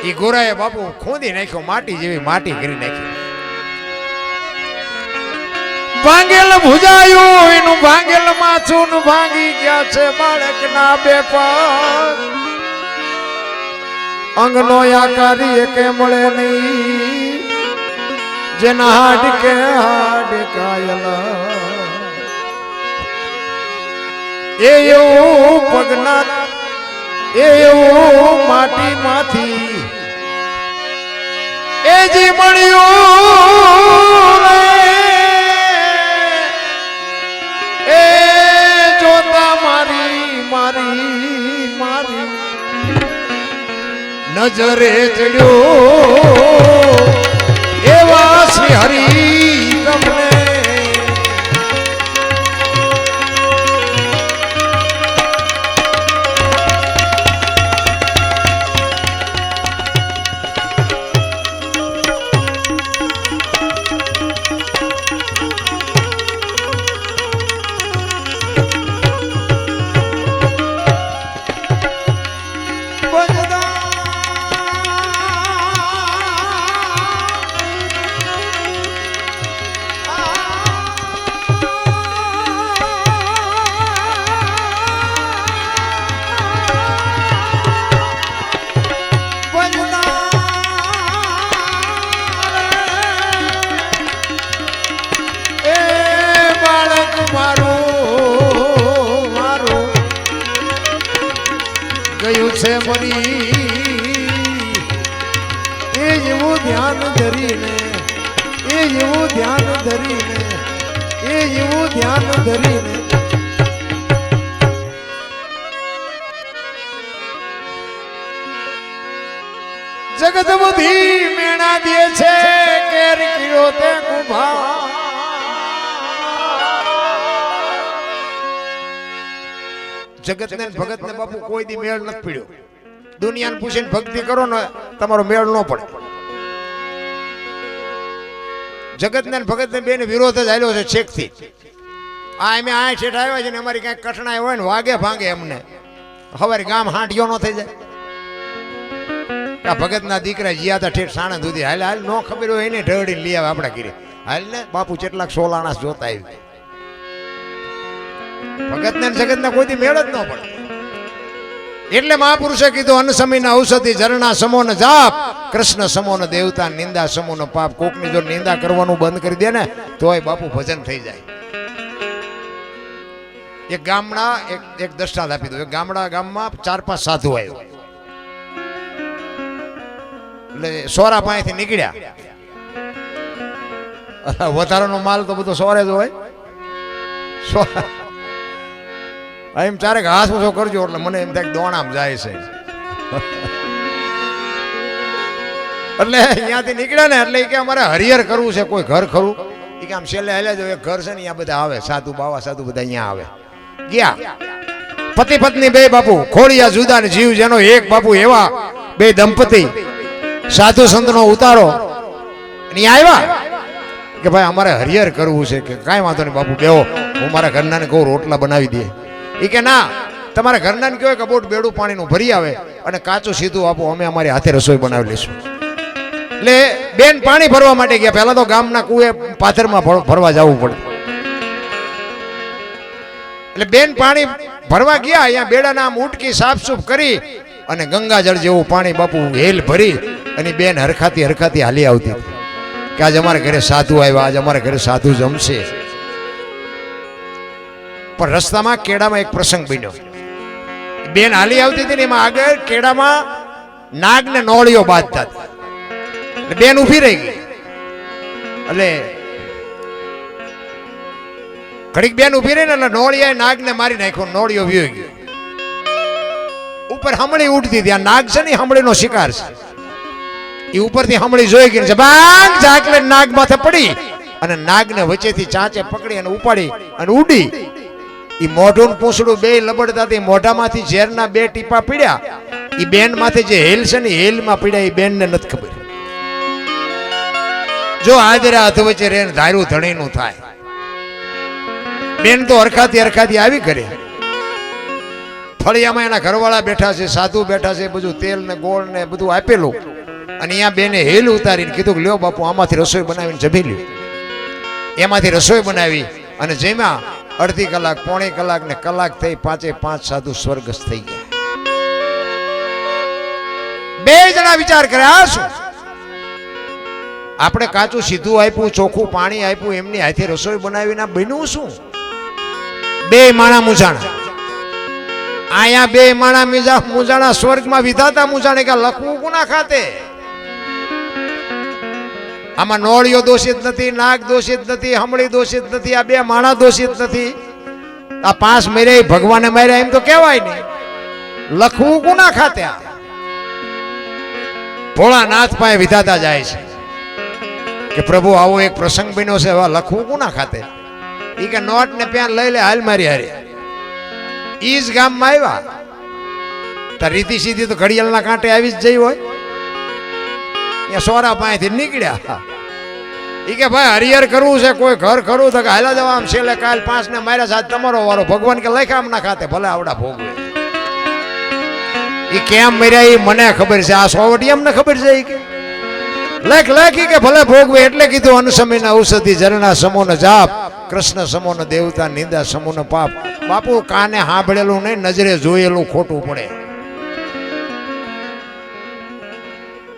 એ ગોરાએ બાપુ ખોદી નાખ્યો, માટી જેવી માટી કરી નાખી. ભાંગેલ ભુજાયું એનું ભાંગેલ માથું ભાંગી ગયા છે બાળકના બે પગ. અંગનો આકારી કે મળે નહીં, જેના હાડ કે હાડ કાયલ એવું પગના એવું માટી માંથી એ જી મળ્યું એ જોતા મારી મારી મારી નજરે ચડ્યો એવા શ્રી હરી તમને મરી એ એવું ધ્યાન ધરીને એ એવું ધ્યાન ધરીને એ એવું ધ્યાન ધરીને જગત બધી મેણા દે છે કેર કિયો તે કુભા જગત ને ભગત ને બાપુ કોઈ દી મેળ નથી પડ્યો. દુનિયાને પૂછીને ભક્તિ કરો ને તમારો મેળ ન પડે. જગત ને ભગત ને બેને વિરોધ જ આલ્યો છે છેક થી. આ અમે આ છેઠ આવ્યા છે ને અમારી કઈ કઠણાઈ હોય ને વાગે ભાંગે અમને હવારે ગામ હાંટિયો ન થઈ જાય. આ ભગત ના દીકરા જીયા તા ઠેઠ સાણા સુધી હાલ હાલ નો ખબર હોય એને ઢળી લઈ આવે આપડા ઘીરે હાલ ને બાપુ કેટલાક સોલાણા જોતા આવી. ભગત ને જગત ના કોઈ મેળ જ ન પડે. એટલે મહાપુરુષે કીધું અન્ન સમયના ઔષધિ ઝરણા સમોન જાપ, કૃષ્ણ સમોન દેવતા, નિંદા સમોન પાપ. કોકની જો નિંદા કરવાનું બંધ કરી દે ને તોય બાપુ ભજન થઈ જાય. એક ગામડા એક દ્રષ્ટાંત આપી દો. એક ગામમાં 4-5 સાધુ આવ્યો એટલે સોરા પાસેથી નીકળ્યા. વધારાનો માલ તો બધો સોરે જ હોય. એમ ચારે ઘાસ ઓછો કરજો એટલે મને એમ થાય દોણામ જાય છે. એટલે અહીંયાથી નીકળ્યા ને એટલે કે અમારે હરિહર કરવું છે, કોઈ ઘર ખરું? એ કે આમ છેલ્લે હાલ્યા જો એક ઘર છે ને અહીંયા બધા આવે, સાધુ બાવા સાધુ બધા અહીંયા આવે. ગયા પતિ પત્ની બે બાપુ ખોડિયા જુદા ને જીવ જેનો એક બાપુ એવા બે દંપતી સાધુ સંતનો ઉતારો આવ્યા કે ભાઈ અમારે હરિહર કરવું છે. કે કાંઈ વાંધો નહીં બાપુ બેહો, હું મારા ઘરના ને કહું રોટલા બનાવી દે. એ કે ના, તમારા ઘરના ને કહેવાય કે બોટ બેડું પાણીનું ભરી આવે અને કાચું સીધું આપો, અમે અમારી હાથે રસોઈ બનાવી લઈશું. એટલે બેન પાણી ભરવા માટે ગયા. પહેલા તો ગામના કુએ પાથરમાં ભરવા જવું પડે. એટલે બેન પાણી ભરવા ગયા. અહીંયા બેડાના આમ ઉટકી સાફસૂફ કરી અને ગંગાજળ જેવું પાણી બાપુ હેલ ભરી અને બેન હરખાતી હાલી આવતી કે આજે અમારા ઘરે સાધુ આવ્યા, આજે અમારા ઘરે સાધુ જમશે. પણ રસ્તામાં કેડામાં એક પ્રસંગ બન્યો. બેન હાલી આવતી હતી ને એમાં આગળ કેડામાં નાગ ને નોળીઓ બાંધતા હતા. બેન ઉભી રહી ગઈ. એટલે ઘડીક બેન ઉભી રહી ને એટલે નોળિયાએ નાગ ને મારી નાખ્યો. નોળીઓ વ્યો ગયો. ઉપર હમણી ઉડતી હતી. આ નાગ છે ને હમણીનો શિકાર છે. એ ઉપરથી હમણી જોઈ ગઈ જબાંગ ઝાકલે નાગ માથે પડી અને નાગને વચ્ચેથી ચાંચે પકડી અને ઉપાડી અને ઉડી. એ મોઢું પૂંછડું બે લબડતા મોઢામાંથી ઝેરના 2 ટીપા પીડ્યા. એ બેન માથે જે હેલ છે ને હેલમાં પીડ્યા. એ બેન ને નથી ખબર. જો હાજરા હાથ વચ્ચે રેન ધાર્યું ધણીનું થાય. બેન તો હરખાતી આવી ઘરે. ફળિયામાં એના ઘરવાળા બેઠા છે, સાધુ બેઠા છે, બધું તેલ ને ગોળ ને બધું આપેલું. અને અહીંયા બેને હેલ ઉતારીને કીધું કે લ્યો બાપુ આમાંથી રસોઈ બનાવીને જમી લ્યો. એમાંથી રસોઈ બનાવી અને જેમાં અડધી કલાક પોણી કલાક ને કલાક થઈ 5 સાધુ સ્વર્ગસ્થ થઈ ગયા. બે જણા વિચાર કરે આ શું, આપણે કાચું સીધું આપ્યું, ચોખ્ખું પાણી આપ્યું, એમની હાથે રસોઈ બનાવીને બન્યું શું? બે માણા મૂંઝાણા. આયા બે માણા મૂંઝાણા સ્વર્ગમાં વિધાતા મૂંઝાણે કે લખવું કોના ખાતે? આમાં નોળિયો દોષિત નથી, નાગ દોષિત નથી, હમળી દોષિત નથી, આ બે માણા દોષિત નથી. આ 5 મર્યા ભગવાને માર્યા એમ તો કહેવાય નહીં. લખવું કોના ખાતે? આ ભોળાનાથ પાસે વિધાતા જાય છે કે પ્રભુ આવો એક પ્રસંગ બન્યો છે, હવે લખવું કોના ખાતે? ઈ કે નોટ ને પેન લઈ લે, હાલ મારી હારે. ઈ જ ગામમાં આવ્યા તાર રીતિ સીધી તો ઘડિયાળના કાંટે આવી જ જઈ હોય. ત્યાં સોરા પાસેથી નીકળ્યા. ઈ કે ભાઈ હરિહર કરવું છે, કોઈ ઘર ખરું? તો કે હાલા જવા આમ છેલ્લે કાલ 5 ને માર્યા સાથ તમારો વારો. ભગવાન કે લખ્યા આમના ખાતે, ભલે આવડા ભોગવે. ઈ કેમ મર્યા ઈ મને ખબર છે, આ સોવટી અમને ખબર છે. ઈ કે લખી કે ભલે ભોગવે. એટલે કીધું અનુસમીના ઔષધિ ઝરણા સમોન જાપ, કૃષ્ણ સમોન દેવતા નિંદા સમોન પાપ. બાપુ કાને સાંભળેલું નહીં, નજરે જોયેલું ખોટું પડે.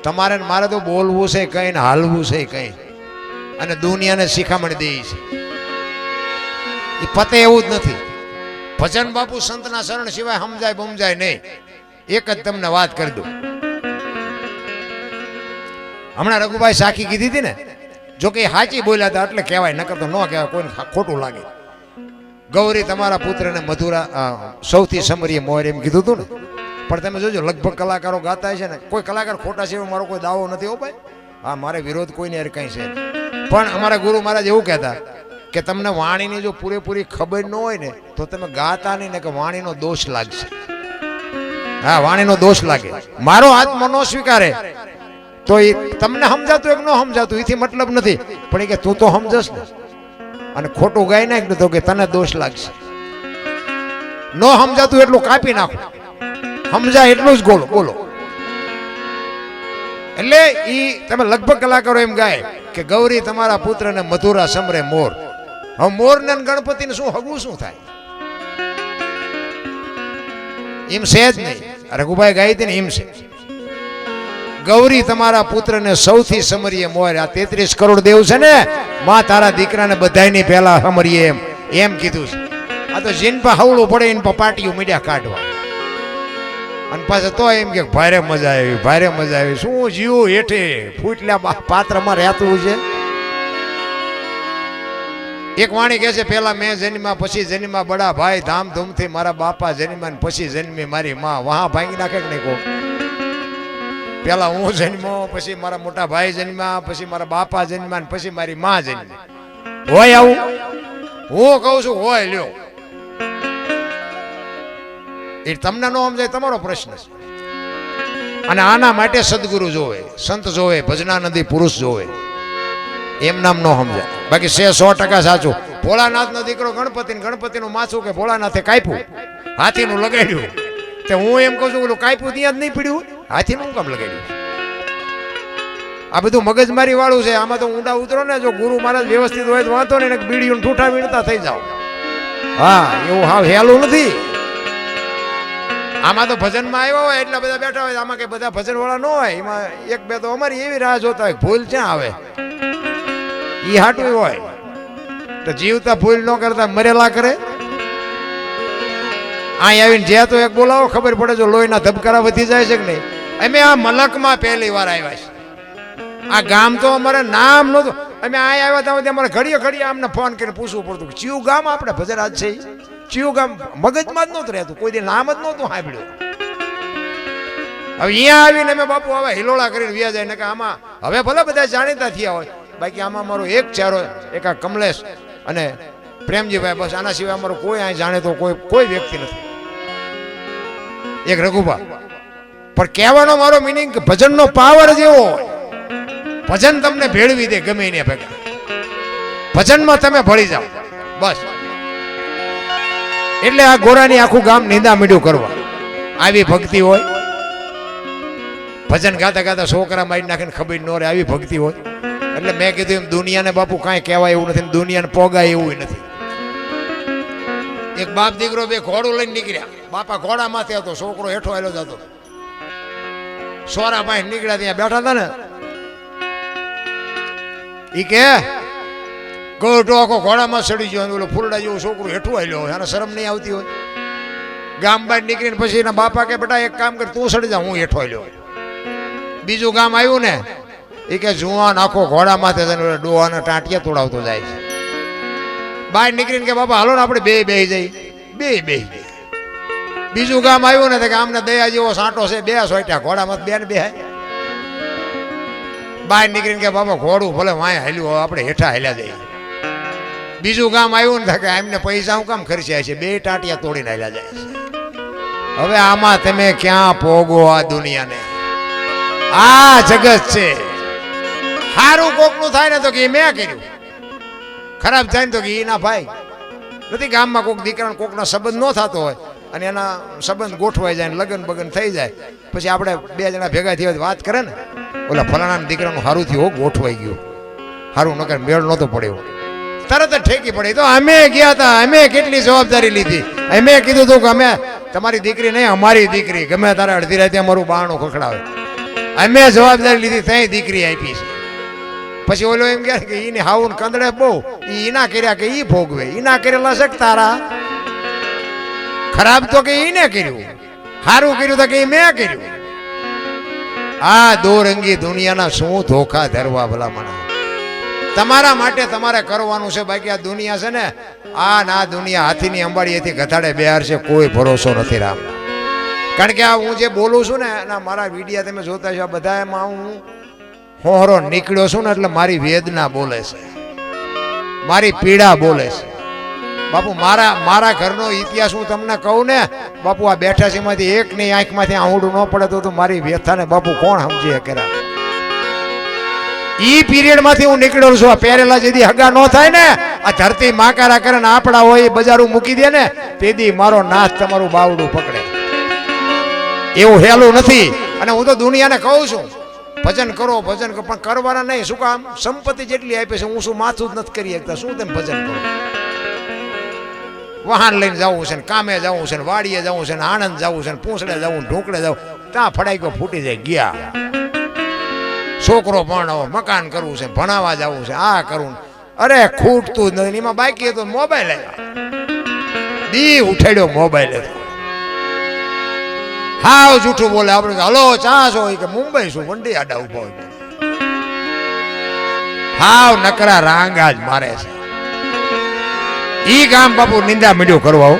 તમારે મારે તો બોલવું છે કઈ ને હાલવું છે કઈ, અને દુનિયાને શિખામણ દે છે. એ પતે એવું જ નથી. ભજન બાપુ સંતના શરણ સિવાય સમજાય બમજાય નહીં. એક જ તમને વાત કરી દઉં. હમણાં રઘુભાઈ સાખી કીધી હતી ને, જો કે સાચી બોલ્યા હતા એટલે કહેવાય, નકર તો ન કહેવાય, કોઈને ખોટું લાગે. ગૌરી તમારા પુત્રને મધુરા સૌથી સમરીય મોર એમ કીધું હતું ને. પણ તમે જોજો લગભગ કલાકારો ગાતા છે ને, કોઈ કલાકાર ખોટા છે મારો કોઈ દાવો નથી. હો ભાઈ, હા મારે વિરોધ કોઈને યાર કંઈ છે. પણ અમારા ગુરુ મહારાજ એવું કહેતા કે તમને વાણીની જો પૂરેપૂરી ખબર ન હોય ને તો તમે ગાતા નહીં ને, કે વાણીનો દોષ લાગશે. હા, વાણીનો દોષ લાગે. મારો આત્મા ન સ્વીકારે તો એ તમને સમજાતું એક ન સમજાતું એથી મતલબ નથી, પણ એ કે તું તો સમજસ ને, અને ખોટું ગાઈ નાખ ને તો કે તને દોષ લાગશે. ન સમજાતું એટલું કાપી નાખો, સમજાય એટલું જ બોલો. એટલે ઈ તમે લગભગ કલાકારો એમ ગાય કે ગૌરી તમારા પુત્રને મધુરા સમરે મોર. હવે મોર ને ગણપતિને શું હગું શું થાય? એમ છે જ નહીં. રઘુભાઈ ગાઈ હતી ને એમ છે. ગૌરી તમારા પુત્રને સૌથી સમરીએ મોર. આ 33 કરોડ દેવ છે ને, માં તારા દીકરાને બધાયની પહેલા સમરીએ એમ કીધું છે. આ તો જીન પા હવળું પડે એને પાટીઓ મીડિયા કાઢવા, અને પાછા તો એમ કે ભારે મજા આવી, ભારે મજા આવી. શું જીવ હેઠે ફૂટલા પાત્રમાં રહેતું છે. એક વાણી કહે છે, પેલા મેં જન્મ્યા પછી જન્મ્યા બડા ભાઈ, ધામધૂમથી મારા બાપા જન્મ્યા ને પછી જન્મી મારી માં. વહા ભાંગી નાખે કે નહીં કહો? પેલા હું જન્મ્યો, પછી મારા મોટા ભાઈ જન્મ્યા, પછી મારા બાપા જન્મ્યા ને પછી મારી માં જન્મી. હોય આવું? હું કહું છું હોય. લ્યો, એ તમને ન સમજાય તમારો પ્રશ્ન છે. અને આના માટે સદગુરુ જોવે, સંત જોવે, ભજનાનંદી પુરુષ જોવે. એમ નામ ન સમજાય. બાકી 100% સાચું. ભોળાનાથનો દીકરો ગણપતિનું માથું કે ભોળાનાથે કાપ્યું, હાથીનું લગાડ્યું. તે હું એમ કહું છું કે કાપ્યું ત્યાં જ નહીં પીડ્યું, હાથીનું કામ લગાડ્યું. આ બધું મગજમારી વાળું છે. આમાં તો ઊંડા ઉતરો ને, જો ગુરુ મહારાજ વ્યવસ્થિત હોય તો વાંધો નહીં, બીડીયું ઠૂઠા વીણતા થઈ જાવ. હા, એવું હાવ હેલું નથી. આમાં તો ભજનમાં આવ્યા હોય એટલા બધા બેઠા હોય. આમાં કઈ બધા ભજન વાળા ન હોય. એમાં એક બે તો અમારી એવી રાહ જોતા હોય, ભૂલ ક્યાં આવે ઈ હાટું હોય. તો જીવતા ભૂલ ન કરતા મરેલા કરે. અહીં આવીને જ્યાં તો એક બોલાવો, ખબર પડે જો લોહીના ધબકારા વધી જાય છે કે નહીં. અમે આ મલકમાં પહેલી વાર આવ્યા છે. આ ગામ તો અમારે નામ નહોતું. અમે અહીં આવ્યા ત્યાં અમારે ઘડીએ આમને ફોન કરીને પૂછવું પડતું કે ચિયું ગામ આપણે ભજન આજ છે. ચિયું ગામ મગજમાં જ નહોતું રહેતું, કોઈ દી નામ જ નહોતું સાંભળ્યું. હવે અહીંયા આવીને અમે બાપુ હવે હિલોળા કરીને વ્યા જાય ને કે આમાં હવે ભલે બધા જાણીતા થયા હોય, બાકી આમાં અમારો એક ચહેરો, એક આ કમલેશ અને પ્રેમજીભાઈ, બસ આના સિવાય અમારો કોઈ અહીં જાણે તો કોઈ વ્યક્તિ નથી. એક રઘુભા. પણ કહેવાનો મારો મિનિંગ કે ભજનનો પાવર જેવો હોય. ભજન તમને ભેળવી દે ગમે એને ભેગા. ભજનમાં તમે ભળી જાઓ બસ. એટલે આ ગોરાની આખું ગામ નિંદા મીડું કરવા આવી ભક્તિ હોય. ભજન ગાતા ગાતા છોકરા મારી નાખીને ખબર ન રહે, આવી ભક્તિ હોય. એટલે મેં કીધું એમ દુનિયાને બાપુ કાંઈ કહેવાય એવું નથી, દુનિયાને પોગાય એવું નથી. એક બાપ દીકરો બે ઘોડું લઈને નીકળ્યા, બાપા ઘોડા માથે હતો, છોકરો હેઠો આવેલો જતો. સોરા પાસે નીકળ્યા, ત્યાં બેઠા હતા ને, ઈ કે ગોટો આખો ઘોડામાં ચડી ગયો, ઓલો ફૂલડા જેવું છોકરું હેઠું આવેલો હોય, આને શરમ નહીં આવતી હોય. ગામ બહાર નીકળીને પછી એના બાપા કે બેટા એક કામ કર, તું ચડી જા, હું હેઠો આવેલો. બીજું ગામ આવ્યું ને, એ કે જુવાન આખો ઘોડા માથે ડોહાના ટાંટિયા તોડાવતો જાય છે. બહાર નીકળીને કે બાપા હાલો ને આપણે બે બેહી જઈ, બે. બીજું ગામ આવ્યું ને કે આમને દયા જેવો સાંટો છે, બે સોટ્યા ઘોડામાં બે ને બેહાય. બહાર નીકળીને કે બાપા ઘોડું ભલે વાંય હાલ્યું, આપણે હેઠા હાલ્યા જઈએ. બીજું ગામ આવ્યું ને કે એમને પૈસા હું કામ ખર્ચ્યા છે, બે ટાંટિયા તોડીને હાલ્યા જાય છે. હવે આમાં તમે ક્યાં પોગો આ દુનિયાને? આ જગત છે. સારું કોકનું થાય ને તો કે મેં કર્યું, ખરાબ થાય ને તો કે એના ભાઈ નથી. ગામમાં કોઈક દીકરાનો કોકનો સંબંધ ન થતો હોય અને એના સંબંધ ગોઠવાઈ જાય, લગ્ન બગન થઈ જાય, પછી આપણે બે જણા ભેગા થયા વાત કરે ને, ઓલા ફલાણા દીકરાનું સારું થયું, ગોઠવાઈ ગયું, સારું નકર મેળ નહોતો પડ્યો, તરત જ ઠેકી પડી. તો અમે ગયા હતા, અમે કેટલી જવાબદારી લીધી. અમે કીધું હતું કે અમે તમારી દીકરી નહીં, અમારી દીકરી, ગમે તારે અડધી રાતે અમારું બારણું ખખડાવે. અમે જવાબદારી લીધી, ત્યાં દીકરી આપી છે. પછી ઓલો એમ કહે કે એને હાવું કંદડે બહુ, એના કર્યા કે ઈ ભોગવે, એના કરેલા છે તારા. ખરાબ તો કે એને કર્યું, સારું કર્યું તો કે મેં કર્યું. આ દોરંગી દુનિયાના શું ધોખા ધરવા ભલામણ. તમારા માટે તમારે કરવાનું છે, બાકી આ દુનિયા છે ને, આ ના દુનિયા હાથીની અંબાડીએથી ગધાડે બેહાર છે, કોઈ ભરોસો નથી રામ. કારણ કે આ હું જે બોલું છું ને, એના મારા વિડીયા તમે જોતા છો, આ બધા એમાં હું હોહરો નીકળ્યો છું ને, એટલે મારી વેદના બોલે છે, મારી પીડા બોલે છે. બાપુ મારા ઘરનો ઇતિહાસ હું તમને કહું ને બાપુ, આ બેઠા છે એમાંથી એકની આંખમાંથી આંગળું ન પડે તો મારી વ્યથાને બાપુ કોણ સમજી શકે? ઈ પીરિયડ માંથી હું નીકળેલો છું. આ પહેરેલા જેથી હગા ન થાય ને, આ ધરતી માકારા કરે ને આપડા હોય બજારું મૂકી દે ને, તેથી મારો નાથ તમારું બાવડું પકડે. એવું હેલું નથી. અને હું તો દુનિયાને કહું છું ભજન કરો, ભજન કરો, પણ કરવાના નહીં. શું કામ? સંપત્તિ જેટલી આપે છે, હું શું માથું જ નથી કરી શકતા, શું તેમ ભજન કરો? વાહન લઈને જવું છે ને, કામે જવું છે ને, વાડીએ જવું છે ને, આણંદ જવું છે ને, પૂંછડે જવું, ઢોકળે જવું, ત્યાં ફડાઈ ફૂટી જાય ગયા. છોકરો ભણાવો, મકાન કરવું છે, ભણાવવા જવું છે, આ કરવું, અરે ખૂટતું જ નથી. એમાં બાકી હતો મોબાઈલ આવ્યા, દી ઉઠાડ્યો મોબાઈલ હતો. હાવ જૂઠું બોલે. આપણે હલો ચા છો કે મુંબઈ શું વંડી આડા ઉભો હોય, હાવ નકરા રાંગા જ મારે છે. ઈ કામ બાપુ નિંદા મીડિયો કરવા